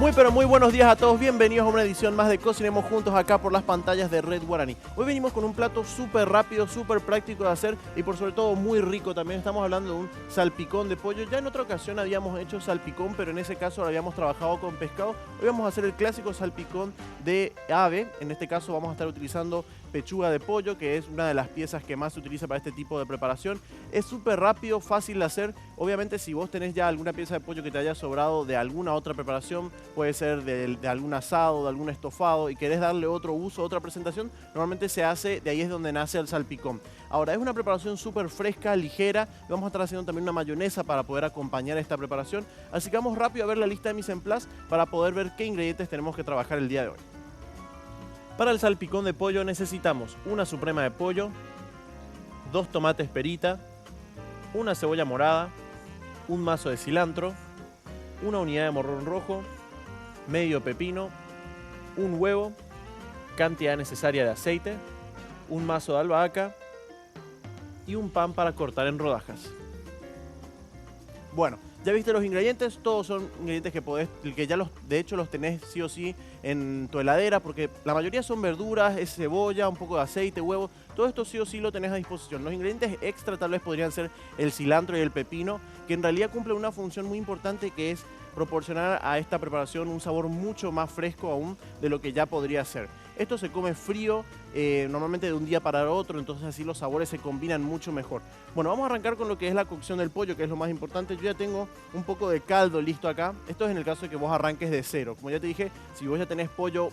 Muy pero muy buenos días a todos, bienvenidos a una edición más de Cocinemos Juntos acá por las pantallas de Red Guaraní. Hoy venimos con un plato súper rápido, súper práctico de hacer y por sobre todo muy rico. También estamos hablando de un salpicón de pollo. Ya en otra ocasión habíamos hecho salpicón, pero en ese caso lo habíamos trabajado con pescado. Hoy vamos a hacer el clásico salpicón de ave. En este caso vamos a estar utilizando pechuga de pollo, que es una de las piezas que más se utiliza para este tipo de preparación. Es súper rápido, fácil de hacer. Obviamente si vos tenés ya alguna pieza de pollo que te haya sobrado de alguna otra preparación, puede ser de algún asado, de algún estofado, y querés darle otro uso, otra presentación, normalmente se hace, de ahí es donde nace el salpicón. Ahora, es una preparación súper fresca, ligera, y vamos a estar haciendo también una mayonesa para poder acompañar esta preparación. Así que vamos rápido a ver la lista de mise en place para poder ver qué ingredientes tenemos que trabajar el día de hoy. Para el salpicón de pollo necesitamos una suprema de pollo, 2 tomates perita, una cebolla morada, un mazo de cilantro, una unidad de morrón rojo, medio pepino, un huevo, cantidad necesaria de aceite, un mazo de albahaca y un pan para cortar en rodajas. Bueno, ya viste los ingredientes, todos son ingredientes que ya de hecho los tenés sí o sí en tu heladera, porque la mayoría son verduras, es cebolla, un poco de aceite, huevo, todo esto sí o sí lo tenés a disposición. Los ingredientes extra tal vez podrían ser el cilantro y el pepino, que en realidad cumplen una función muy importante, que es proporcionar a esta preparación un sabor mucho más fresco aún de lo que ya podría ser. Esto se come frío, normalmente de un día para otro, entonces así los sabores se combinan mucho mejor. Bueno, vamos a arrancar con lo que es la cocción del pollo, que es lo más importante. Yo ya tengo un poco de caldo listo acá. Esto es en el caso de que vos arranques de cero. Como ya te dije, si vos ya tenés pollo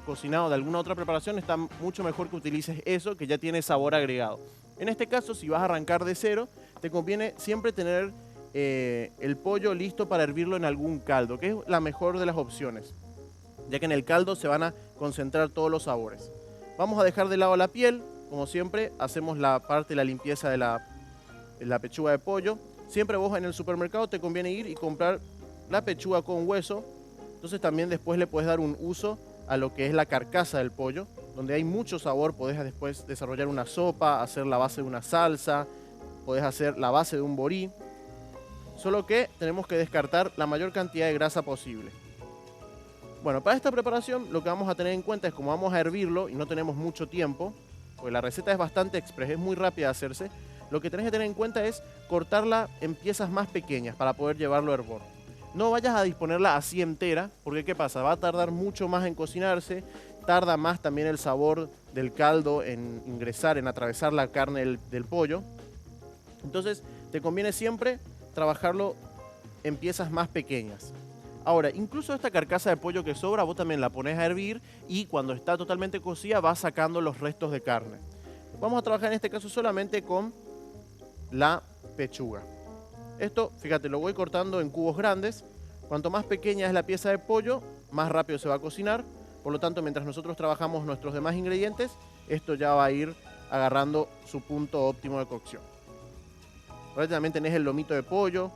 cocinado de alguna otra preparación, está mucho mejor que utilices eso, que ya tiene sabor agregado. En este caso, si vas a arrancar de cero, te conviene siempre tener el pollo listo para hervirlo en algún caldo, que es la mejor de las opciones, ya que en el caldo se van a concentrar todos los sabores. Vamos a dejar de lado la piel, como siempre, hacemos la parte de la limpieza de la pechuga de pollo. Siempre vos en el supermercado te conviene ir y comprar la pechuga con hueso, entonces también después le puedes dar un uso a lo que es la carcasa del pollo, donde hay mucho sabor. Podés después desarrollar una sopa, hacer la base de una salsa, podés hacer la base de un borí, solo que tenemos que descartar la mayor cantidad de grasa posible. Bueno, para esta preparación lo que vamos a tener en cuenta es, como vamos a hervirlo y no tenemos mucho tiempo, porque la receta es bastante express, es muy rápida de hacerse, lo que tenés que tener en cuenta es cortarla en piezas más pequeñas para poder llevarlo a hervor. No vayas a disponerla así entera, porque ¿qué pasa? Va a tardar mucho más en cocinarse, tarda más también el sabor del caldo en ingresar, en atravesar la carne del pollo. Entonces te conviene siempre trabajarlo en piezas más pequeñas. Ahora, incluso esta carcasa de pollo que sobra, vos también la pones a hervir y cuando está totalmente cocida vas sacando los restos de carne. Vamos a trabajar en este caso solamente con la pechuga. Esto, fíjate, lo voy cortando en cubos grandes. Cuanto más pequeña es la pieza de pollo, más rápido se va a cocinar. Por lo tanto, mientras nosotros trabajamos nuestros demás ingredientes, esto ya va a ir agarrando su punto óptimo de cocción. Ahora también tenés el lomito de pollo,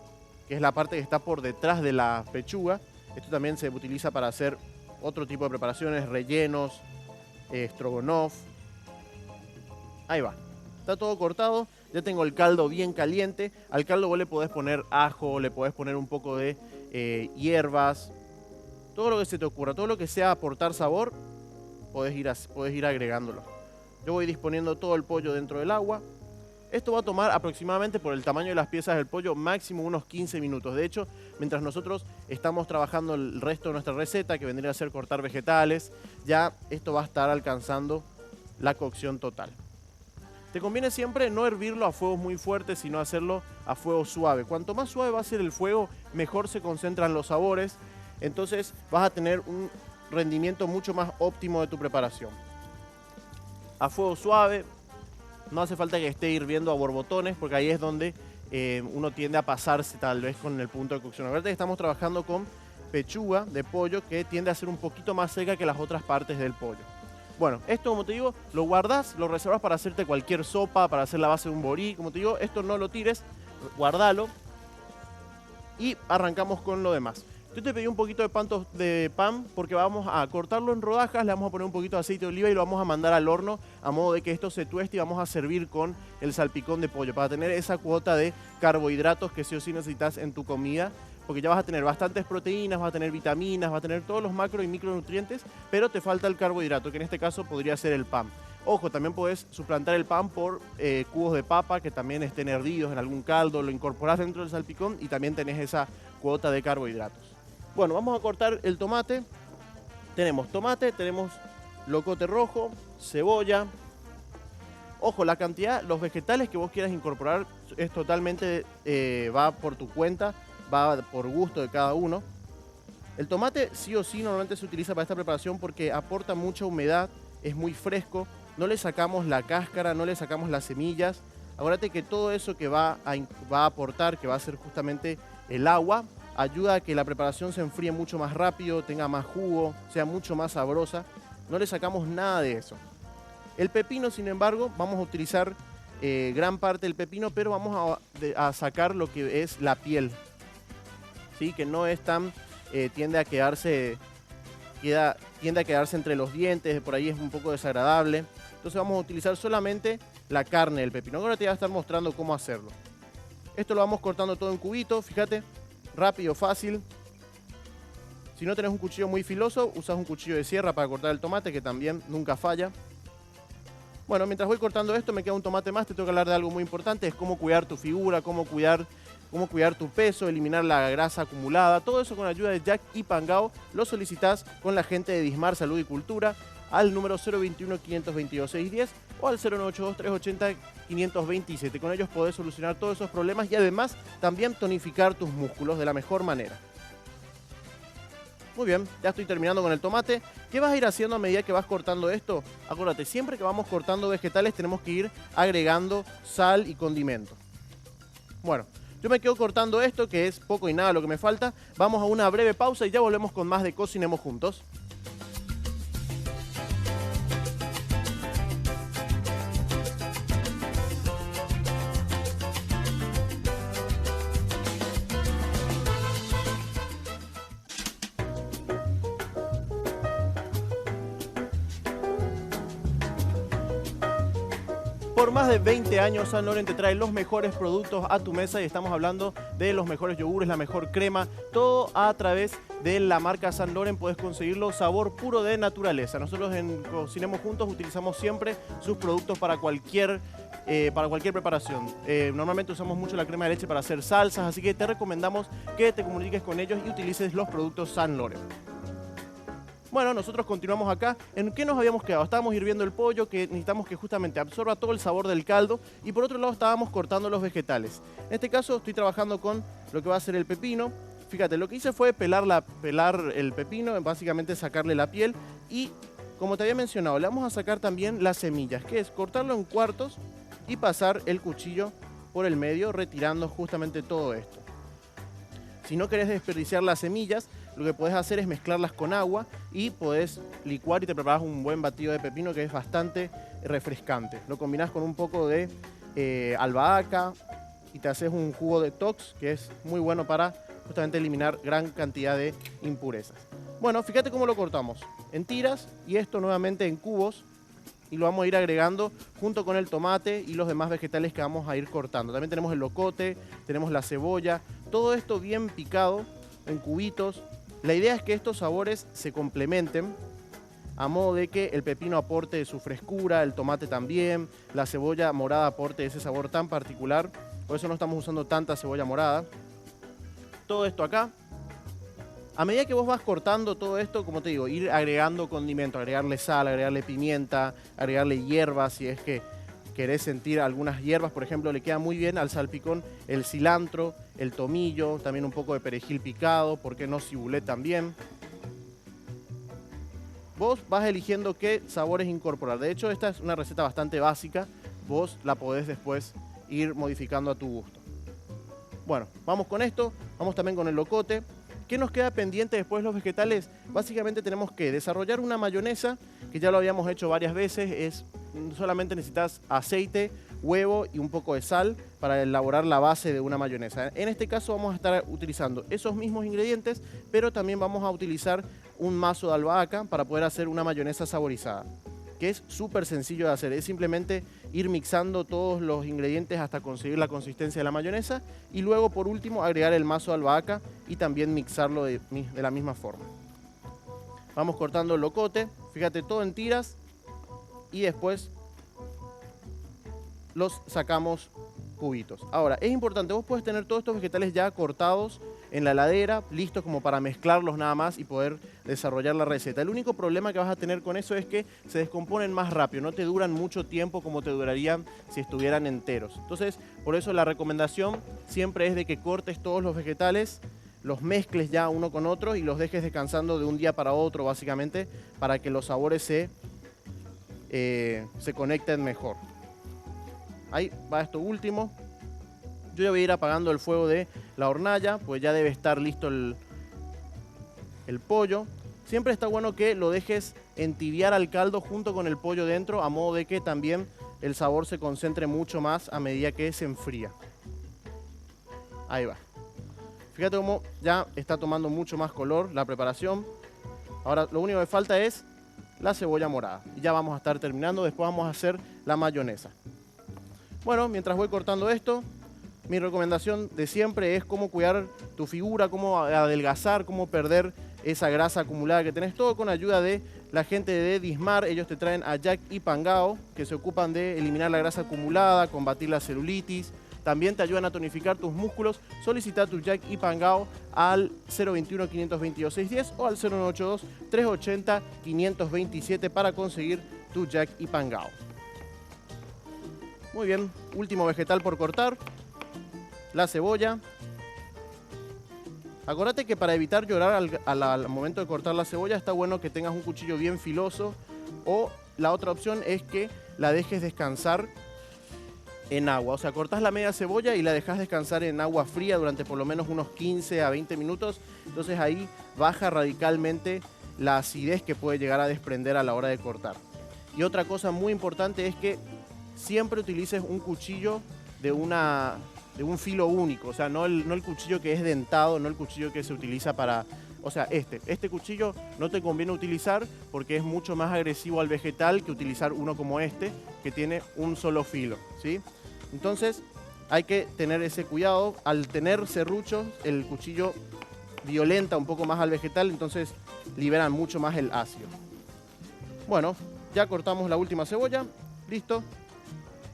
que es la parte que está por detrás de la pechuga. Esto también se utiliza para hacer otro tipo de preparaciones, rellenos, stroganoff. Ahí va, está todo cortado. Ya tengo el caldo bien caliente. Al caldo vos le podés poner ajo, le podés poner un poco de hierbas, todo lo que se te ocurra, todo lo que sea aportar sabor, podés ir agregándolo. Yo voy disponiendo todo el pollo dentro del agua. Esto va a tomar aproximadamente, por el tamaño de las piezas del pollo, máximo unos 15 minutos. De hecho, mientras nosotros estamos trabajando el resto de nuestra receta, que vendría a ser cortar vegetales, ya esto va a estar alcanzando la cocción total. Te conviene siempre no hervirlo a fuegos muy fuertes, sino hacerlo a fuego suave. Cuanto más suave va a ser el fuego, mejor se concentran los sabores. Entonces vas a tener un rendimiento mucho más óptimo de tu preparación. A fuego suave. No hace falta que esté hirviendo a borbotones, porque ahí es donde uno tiende a pasarse tal vez con el punto de cocción. Ahorita estamos trabajando con pechuga de pollo que tiende a ser un poquito más seca que las otras partes del pollo. Bueno, esto, como te digo, lo guardás, lo reservas para hacerte cualquier sopa, para hacer la base de un borí. Como te digo, esto no lo tires, guardalo y arrancamos con lo demás. Yo te pedí un poquito de pan porque vamos a cortarlo en rodajas, le vamos a poner un poquito de aceite de oliva y lo vamos a mandar al horno a modo de que esto se tueste, y vamos a servir con el salpicón de pollo para tener esa cuota de carbohidratos que sí o sí necesitas en tu comida porque ya vas a tener bastantes proteínas, vas a tener vitaminas, vas a tener todos los macro y micronutrientes, pero te falta el carbohidrato, que en este caso podría ser el pan. Ojo, también puedes suplantar el pan por cubos de papa que también estén hervidos en algún caldo, lo incorporás dentro del salpicón y también tenés esa cuota de carbohidratos. Bueno, vamos a cortar el tomate. Tenemos tomate, tenemos locote rojo, cebolla. Ojo, la cantidad, los vegetales que vos quieras incorporar es totalmente, va por tu cuenta, va por gusto de cada uno. El tomate sí o sí normalmente se utiliza para esta preparación porque aporta mucha humedad, es muy fresco, no le sacamos la cáscara, no le sacamos las semillas. Acuérdate que todo eso que va a aportar, que va a ser justamente el agua, ayuda a que la preparación se enfríe mucho más rápido, tenga más jugo, sea mucho más sabrosa. No le sacamos nada de eso. El pepino, sin embargo, vamos a utilizar gran parte del pepino, pero vamos a sacar lo que es la piel, ¿sí? Que no es tan, tiende a quedarse entre los dientes, por ahí es un poco desagradable. Entonces vamos a utilizar solamente la carne del pepino. Ahora te voy a estar mostrando cómo hacerlo. Esto lo vamos cortando todo en cubitos, fíjate, rápido, fácil. Si no tenés un cuchillo muy filoso, usas un cuchillo de sierra para cortar el tomate, que también nunca falla. Bueno, mientras voy cortando esto, me queda un tomate más. Te tengo que hablar de algo muy importante, es cómo cuidar tu figura, cómo cuidar tu peso, eliminar la grasa acumulada. Todo eso con ayuda de Jack y Pangao lo solicitas con la gente de Dismar Salud y Cultura al número 021-522-610 o al 0982-380-527. Con ellos podés solucionar todos esos problemas y además también tonificar tus músculos de la mejor manera. Muy bien, ya estoy terminando con el tomate. ¿Qué vas a ir haciendo a medida que vas cortando esto? Acuérdate, siempre que vamos cortando vegetales tenemos que ir agregando sal y condimento. Bueno, yo me quedo cortando esto, que es poco y nada lo que me falta. Vamos a una breve pausa y ya volvemos con más de Cocinemos Juntos. Por más de 20 años, San Loren te trae los mejores productos a tu mesa y estamos hablando de los mejores yogures, la mejor crema, todo a través de la marca San Loren. Puedes conseguirlo sabor puro de naturaleza. Nosotros en Cocinemos Juntos utilizamos siempre sus productos para cualquier preparación. Normalmente usamos mucho la crema de leche para hacer salsas, así que te recomendamos que te comuniques con ellos y utilices los productos San Loren. Bueno, nosotros continuamos acá. ¿En qué nos habíamos quedado? Estábamos hirviendo el pollo, que necesitamos que justamente absorba todo el sabor del caldo, y por otro lado estábamos cortando los vegetales. En este caso estoy trabajando con lo que va a ser el pepino. Fíjate, lo que hice fue pelar el pepino, básicamente sacarle la piel, y como te había mencionado, le vamos a sacar también las semillas, que es cortarlo en cuartos y pasar el cuchillo por el medio, retirando justamente todo esto. Si no querés desperdiciar las semillas, lo que podés hacer es mezclarlas con agua y podés licuar y te preparás un buen batido de pepino que es bastante refrescante. Lo combinás con un poco de albahaca y te haces un jugo detox que es muy bueno para justamente eliminar gran cantidad de impurezas. Bueno, fíjate cómo lo cortamos. En tiras y esto nuevamente en cubos, y lo vamos a ir agregando junto con el tomate y los demás vegetales que vamos a ir cortando. También tenemos el locote, tenemos la cebolla, todo esto bien picado en cubitos. La idea es que estos sabores se complementen a modo de que el pepino aporte su frescura, el tomate también, la cebolla morada aporte ese sabor tan particular. Por eso no estamos usando tanta cebolla morada. Todo esto acá. A medida que vos vas cortando todo esto, como te digo, ir agregando condimentos, agregarle sal, agregarle pimienta, agregarle hierbas, si es que querés sentir algunas hierbas, por ejemplo, le queda muy bien al salpicón el cilantro, el tomillo, también un poco de perejil picado, ¿por qué no cibulet también? Vos vas eligiendo qué sabores incorporar. De hecho, esta es una receta bastante básica, vos la podés después ir modificando a tu gusto. Bueno, vamos con esto, vamos también con el locote. ¿Qué nos queda pendiente después los vegetales? Básicamente tenemos que desarrollar una mayonesa, que ya lo habíamos hecho varias veces. Solamente necesitas aceite, huevo y un poco de sal para elaborar la base de una mayonesa. En este caso vamos a estar utilizando esos mismos ingredientes, pero también vamos a utilizar un mazo de albahaca para poder hacer una mayonesa saborizada, que es súper sencillo de hacer. Es simplemente ir mixando todos los ingredientes hasta conseguir la consistencia de la mayonesa y luego por último agregar el mazo de albahaca y también mixarlo de la misma forma. Vamos cortando el locote, fíjate, todo en tiras y después los sacamos cubitos. Ahora, es importante, vos puedes tener todos estos vegetales ya cortados en la heladera, listos como para mezclarlos nada más y poder desarrollar la receta. El único problema que vas a tener con eso es que se descomponen más rápido, no te duran mucho tiempo como te durarían si estuvieran enteros. Entonces, por eso la recomendación siempre es de que cortes todos los vegetales, los mezcles ya uno con otro y los dejes descansando de un día para otro, básicamente, para que los sabores se conecten mejor. Ahí va esto último. Yo ya voy a ir apagando el fuego de la hornalla, pues ya debe estar listo el pollo. Siempre está bueno que lo dejes entibiar al caldo junto con el pollo dentro, a modo de que también el sabor se concentre mucho más a medida que se enfría. Ahí va. Fíjate cómo ya está tomando mucho más color la preparación. Ahora lo único que falta es la cebolla morada. Y ya vamos a estar terminando, después vamos a hacer la mayonesa. Bueno, mientras voy cortando esto, mi recomendación de siempre es cómo cuidar tu figura, cómo adelgazar, cómo perder esa grasa acumulada que tenés, todo con ayuda de la gente de Dismar. Ellos te traen a Jack y Pangao, que se ocupan de eliminar la grasa acumulada, combatir la celulitis. También te ayudan a tonificar tus músculos. Solicita tu Jack y Pangao al 021-522-610 o al 0982-380-527 para conseguir tu Jack y Pangao. Muy bien, último vegetal por cortar, la cebolla. Acordate que para evitar llorar al momento de cortar la cebolla está bueno que tengas un cuchillo bien filoso, o la otra opción es que la dejes descansar en agua. O sea, cortás la media cebolla y la dejas descansar en agua fría durante por lo menos unos 15 a 20 minutos. Entonces ahí baja radicalmente la acidez que puede llegar a desprender a la hora de cortar. Y otra cosa muy importante es que siempre utilices un cuchillo de un filo único, o sea, no el cuchillo que es dentado, no el cuchillo que se utiliza para... O sea, este cuchillo no te conviene utilizar porque es mucho más agresivo al vegetal que utilizar uno como este, que tiene un solo filo, ¿sí? Entonces, hay que tener ese cuidado. Al tener serruchos, el cuchillo violenta un poco más al vegetal, entonces liberan mucho más el ácido. Bueno, ya cortamos la última cebolla, listo.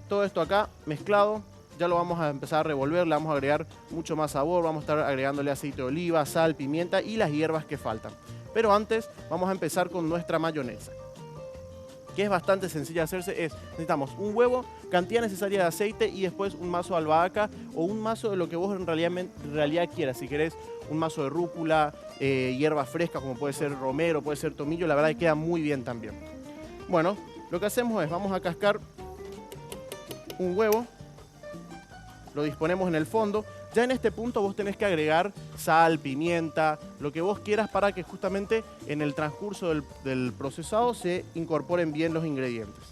Todo esto acá mezclado, ya lo vamos a empezar a revolver, le vamos a agregar mucho más sabor, vamos a estar agregándole aceite de oliva, sal, pimienta y las hierbas que faltan. Pero antes vamos a empezar con nuestra mayonesa, que es bastante sencilla de hacerse. Necesitamos un huevo, cantidad necesaria de aceite y después un mazo de albahaca o un mazo de lo que vos en realidad quieras. Si querés un mazo de rúcula, hierbas frescas como puede ser romero, puede ser tomillo, la verdad que queda muy bien también. Bueno, lo que hacemos es, vamos a cascar un huevo, lo disponemos en el fondo. Ya en este punto vos tenés que agregar sal, pimienta, lo que vos quieras para que justamente en el transcurso del procesado se incorporen bien los ingredientes.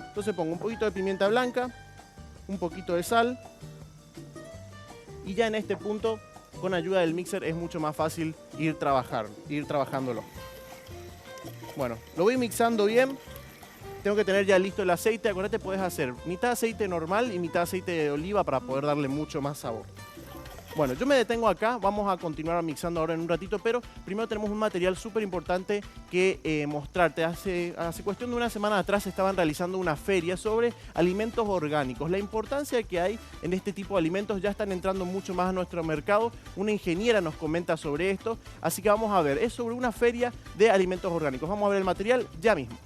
Entonces pongo un poquito de pimienta blanca, un poquito de sal y ya en este punto con ayuda del mixer es mucho más fácil ir trabajándolo. Bueno, lo voy mixando bien. Tengo que tener ya listo el aceite. Acuérdate, puedes hacer mitad aceite normal y mitad aceite de oliva para poder darle mucho más sabor. Bueno, yo me detengo acá, vamos a continuar mixando ahora en un ratito, pero primero tenemos un material súper importante que mostrarte. Hace cuestión de una semana atrás estaban realizando una feria sobre alimentos orgánicos. La importancia que hay en este tipo de alimentos, ya están entrando mucho más a nuestro mercado. Una ingeniera nos comenta sobre esto, así que vamos a ver. Es sobre una feria de alimentos orgánicos. Vamos a ver el material ya mismo.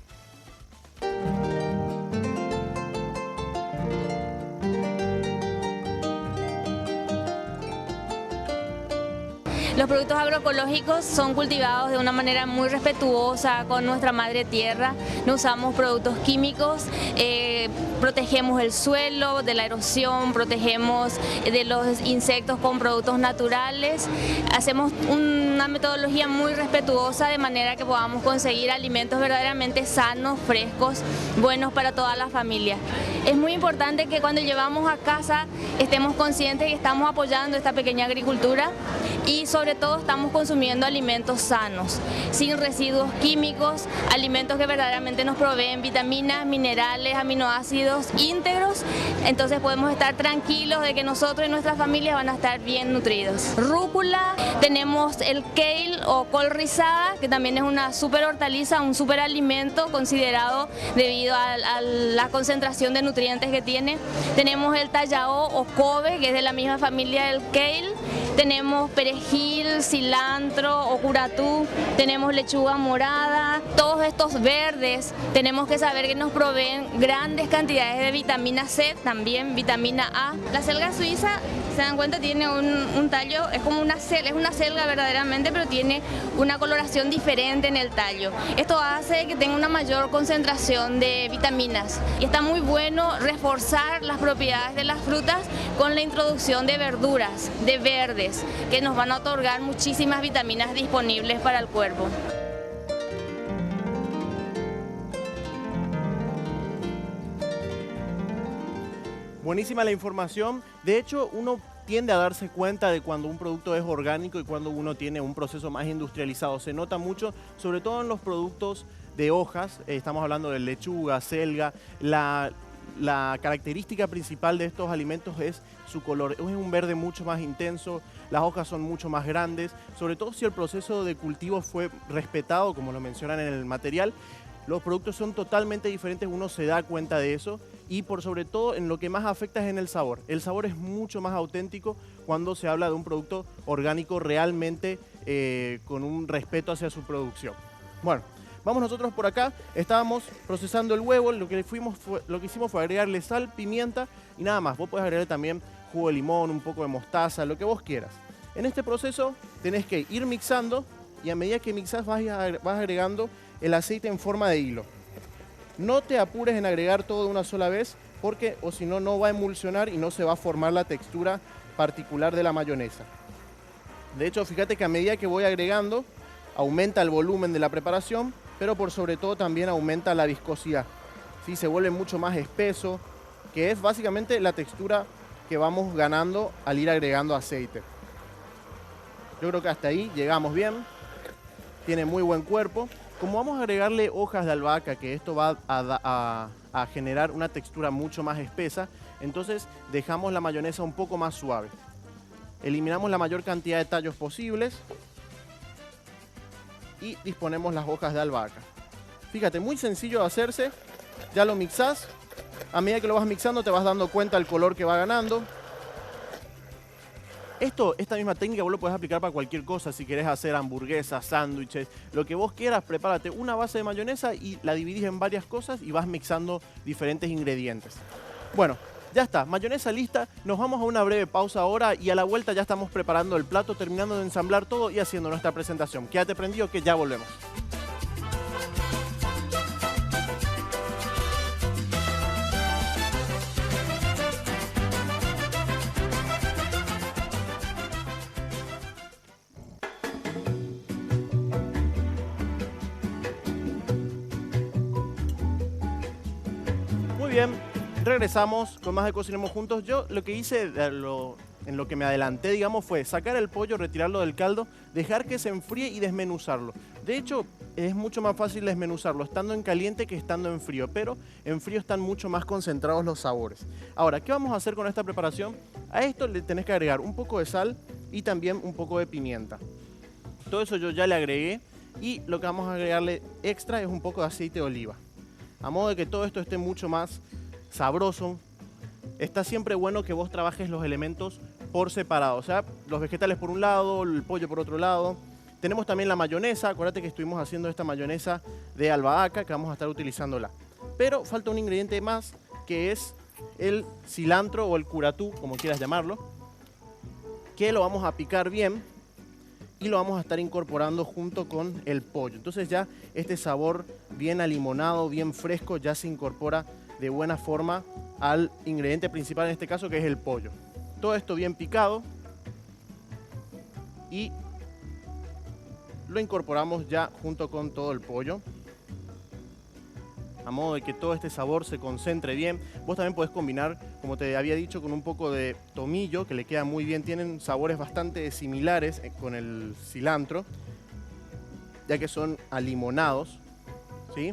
Los productos agroecológicos son cultivados de una manera muy respetuosa con nuestra madre tierra. No usamos productos químicos, protegemos el suelo de la erosión, protegemos de los insectos con productos naturales. Hacemos una metodología muy respetuosa de manera que podamos conseguir alimentos verdaderamente sanos, frescos, buenos para toda la familia. Es muy importante que cuando llevamos a casa estemos conscientes que estamos apoyando esta pequeña agricultura y sobre todo estamos consumiendo alimentos sanos, sin residuos químicos, alimentos que verdaderamente nos proveen vitaminas, minerales, aminoácidos íntegros, entonces podemos estar tranquilos de que nosotros y nuestras familias van a estar bien nutridos. Rúcula, tenemos el kale o col rizada, que también es una super hortaliza, un super alimento considerado debido a la concentración de nutrientes que tiene. Tenemos el tallao o kobe, que es de la misma familia del kale. Tenemos perejil, cilantro o curatú, tenemos lechuga morada, todos estos verdes tenemos que saber que nos proveen grandes cantidades de vitamina C, también vitamina A. La selga suiza, se dan cuenta, tiene un tallo, es como una selga verdaderamente, pero tiene una coloración diferente en el tallo. Esto hace que tenga una mayor concentración de vitaminas y está muy bueno reforzar las propiedades de las frutas con la introducción de verduras, de verdes, que nos van a otorgar muchísimas vitaminas disponibles para el cuerpo. Buenísima la información. De hecho, uno tiende a darse cuenta de cuando un producto es orgánico y cuando uno tiene un proceso más industrializado. Se nota mucho, sobre todo en los productos de hojas. Estamos hablando de lechuga, selga. La característica principal de estos alimentos es su color. Es un verde mucho más intenso, las hojas son mucho más grandes, sobre todo si el proceso de cultivo fue respetado, como lo mencionan en el material. Los productos son totalmente diferentes, uno se da cuenta de eso, y por sobre todo en lo que más afecta es en el sabor. El sabor es mucho más auténtico cuando se habla de un producto orgánico realmente con un respeto hacia su producción. Bueno, vamos nosotros por acá, estábamos procesando el huevo, lo que hicimos fue agregarle sal, pimienta y nada más. Vos podés agregarle también jugo de limón, un poco de mostaza, lo que vos quieras. En este proceso tenés que ir mixando y a medida que mixás vas agregando el aceite en forma de hilo. No te apures en agregar todo de una sola vez porque o si no, no va a emulsionar y no se va a formar la textura particular de la mayonesa. De hecho, fíjate que a medida que voy agregando, aumenta el volumen de la preparación, pero por sobre todo también aumenta la viscosidad. ¿Sí? Se vuelve mucho más espeso, que es básicamente la textura que vamos ganando al ir agregando aceite. Yo creo que hasta ahí llegamos bien. Tiene muy buen cuerpo. Como vamos a agregarle hojas de albahaca, que esto va a generar una textura mucho más espesa, entonces dejamos la mayonesa un poco más suave. Eliminamos la mayor cantidad de tallos posibles y disponemos las hojas de albahaca. Fíjate, muy sencillo de hacerse. Ya lo mixás. A medida que lo vas mixando te vas dando cuenta del color que va ganando. Esta misma técnica vos lo podés aplicar para cualquier cosa. Si querés hacer hamburguesas, sándwiches, lo que vos quieras, prepárate una base de mayonesa y la dividís en varias cosas y vas mixando diferentes ingredientes. Bueno, ya está, mayonesa lista. Nos vamos a una breve pausa ahora y a la vuelta ya estamos preparando el plato, terminando de ensamblar todo y haciendo nuestra presentación. Quédate prendido que ya volvemos. Bien, regresamos con más de Cocinemos Juntos. Yo lo que hice, en lo que me adelanté, digamos, fue sacar el pollo, retirarlo del caldo, dejar que se enfríe y desmenuzarlo. De hecho, es mucho más fácil desmenuzarlo estando en caliente que estando en frío, pero en frío están mucho más concentrados los sabores. Ahora, ¿qué vamos a hacer con esta preparación? A esto le tenés que agregar un poco de sal y también un poco de pimienta. Todo eso yo ya le agregué y lo que vamos a agregarle extra es un poco de aceite de oliva. A modo de que todo esto esté mucho más sabroso. Está siempre bueno que vos trabajes los elementos por separado. O sea, los vegetales por un lado, el pollo por otro lado. Tenemos también la mayonesa. Acuérdate que estuvimos haciendo esta mayonesa de albahaca, que vamos a estar utilizándola. Pero falta un ingrediente más, que es el cilantro o el curatú, como quieras llamarlo. Que lo vamos a picar bien y lo vamos a estar incorporando junto con el pollo. Entonces ya este sabor bien alimonado, bien fresco, ya se incorpora de buena forma al ingrediente principal, en este caso, que es el pollo. Todo esto bien picado y lo incorporamos ya junto con todo el pollo. a modo de que todo este sabor se concentre bien. Vos también podés combinar, como te había dicho, con un poco de tomillo, que le queda muy bien. Tienen sabores bastante similares con el cilantro, ya que son alimonados, ¿sí?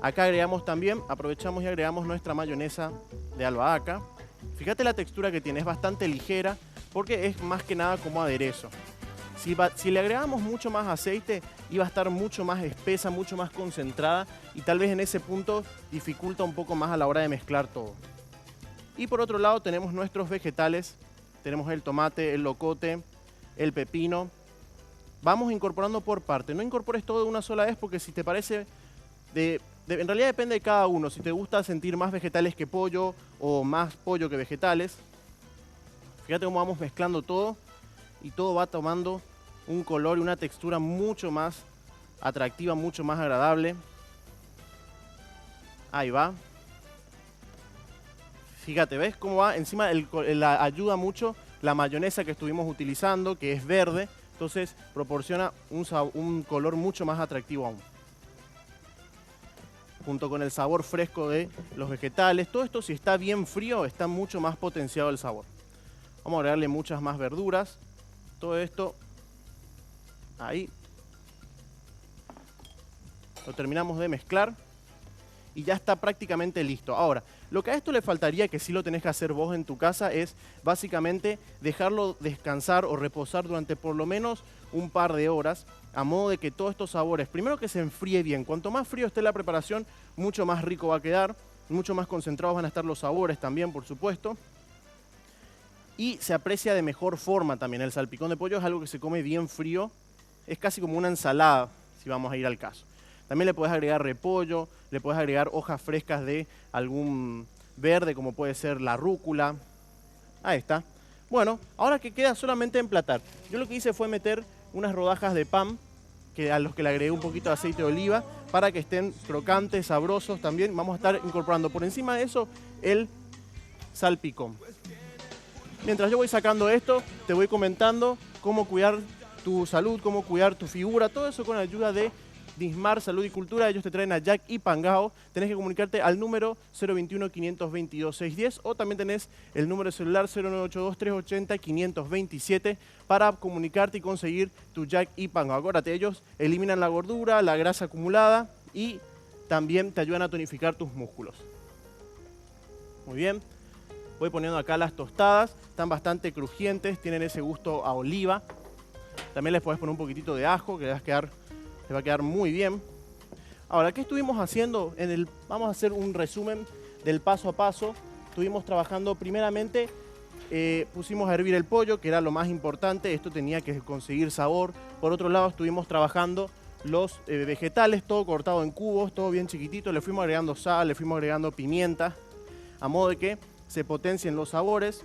Acá agregamos también, aprovechamos y agregamos nuestra mayonesa de albahaca. Fíjate la textura que tiene, es bastante ligera porque es más que nada como aderezo. Si le agregamos mucho más aceite, iba a estar mucho más espesa, mucho más concentrada y tal vez en ese punto dificulta un poco más a la hora de mezclar todo. Y por otro lado tenemos nuestros vegetales, tenemos el tomate, el locote, el pepino. Vamos incorporando por parte, no incorpores todo de una sola vez porque si te parece, en realidad depende de cada uno, si te gusta sentir más vegetales que pollo o más pollo que vegetales. Fíjate cómo vamos mezclando todo y todo va tomando un color y una textura mucho más atractiva, mucho más agradable. Ahí va. Fíjate, ¿ves cómo va? Encima ayuda mucho la mayonesa que estuvimos utilizando, que es verde. Entonces proporciona un color mucho más atractivo aún. Junto con el sabor fresco de los vegetales. Todo esto, si está bien frío, está mucho más potenciado el sabor. Vamos a agregarle muchas más verduras. Todo esto, ahí. Lo terminamos de mezclar. Y ya está prácticamente listo. Ahora, lo que a esto le faltaría, que sí lo tenés que hacer vos en tu casa, es básicamente dejarlo descansar o reposar durante por lo menos un par de horas, a modo de que todos estos sabores, primero que se enfríe bien. Cuanto más frío esté la preparación, mucho más rico va a quedar, mucho más concentrados van a estar los sabores también, por supuesto. Y se aprecia de mejor forma también. El salpicón de pollo es algo que se come bien frío, es casi como una ensalada, si vamos a ir al caso. También le puedes agregar repollo, le puedes agregar hojas frescas de algún verde, como puede ser la rúcula. Ahí está. Bueno, ahora que queda solamente emplatar. Yo lo que hice fue meter unas rodajas de pan, a los que le agregué un poquito de aceite de oliva, para que estén crocantes, sabrosos también. Vamos a estar incorporando por encima de eso el salpicón. Mientras yo voy sacando esto, te voy comentando cómo cuidar tu salud, cómo cuidar tu figura, todo eso con la ayuda de Dismar Salud y Cultura. Ellos te traen a Jack y Pangao. Tenés que comunicarte al número 021-522-610 o también tenés el número de celular 0982-380-527 para comunicarte y conseguir tu Jack y Pangao. Acuérdate, ellos eliminan la gordura, la grasa acumulada y también te ayudan a tonificar tus músculos. Muy bien. Voy poniendo acá las tostadas. Están bastante crujientes, tienen ese gusto a oliva. También les podés poner un poquitito de ajo, que les va a quedar muy bien. Ahora, ¿qué estuvimos haciendo? Vamos a hacer un resumen del paso a paso. Estuvimos trabajando primeramente, pusimos a hervir el pollo, que era lo más importante. Esto tenía que conseguir sabor. Por otro lado, estuvimos trabajando los vegetales, todo cortado en cubos, todo bien chiquitito. Le fuimos agregando sal, le fuimos agregando pimienta, a modo de que se potencien los sabores.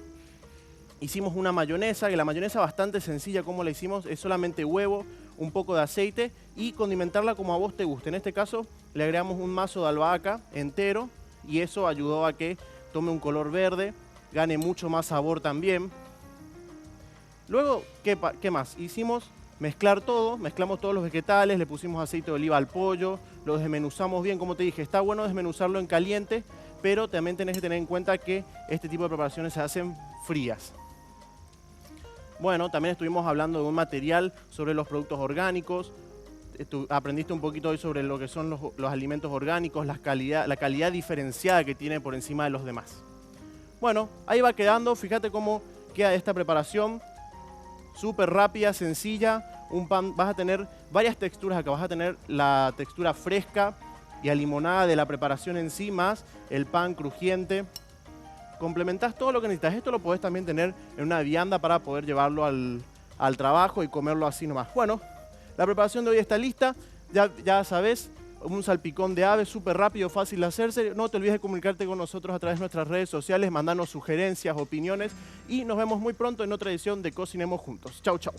Hicimos una mayonesa, que la mayonesa bastante sencilla. Como la hicimos, es solamente huevo, un poco de aceite y condimentarla como a vos te guste. En este caso le agregamos un mazo de albahaca entero y eso ayudó a que tome un color verde, gane mucho más sabor también. Luego, ¿qué más? Hicimos mezclar todo, mezclamos todos los vegetales, le pusimos aceite de oliva al pollo, lo desmenuzamos bien. Como te dije, está bueno desmenuzarlo en caliente, pero también tenés que tener en cuenta que este tipo de preparaciones se hacen frías. Bueno, también estuvimos hablando de un material sobre los productos orgánicos. Aprendiste un poquito hoy sobre lo que son los alimentos orgánicos, la calidad diferenciada que tiene por encima de los demás. Bueno, ahí va quedando. Fíjate cómo queda esta preparación. Súper rápida, sencilla. Un pan, vas a tener varias texturas acá. Vas a tener la textura fresca y alimonada de la preparación en sí, más el pan crujiente. Complementás todo lo que necesitas. Esto lo podés también tener en una vianda para poder llevarlo al trabajo y comerlo así nomás. Bueno, la preparación de hoy está lista. Ya sabes, un salpicón de ave súper rápido, fácil de hacerse. No te olvides de comunicarte con nosotros a través de nuestras redes sociales, mandarnos sugerencias, opiniones y nos vemos muy pronto en otra edición de Cocinemos Juntos. Chau, chau.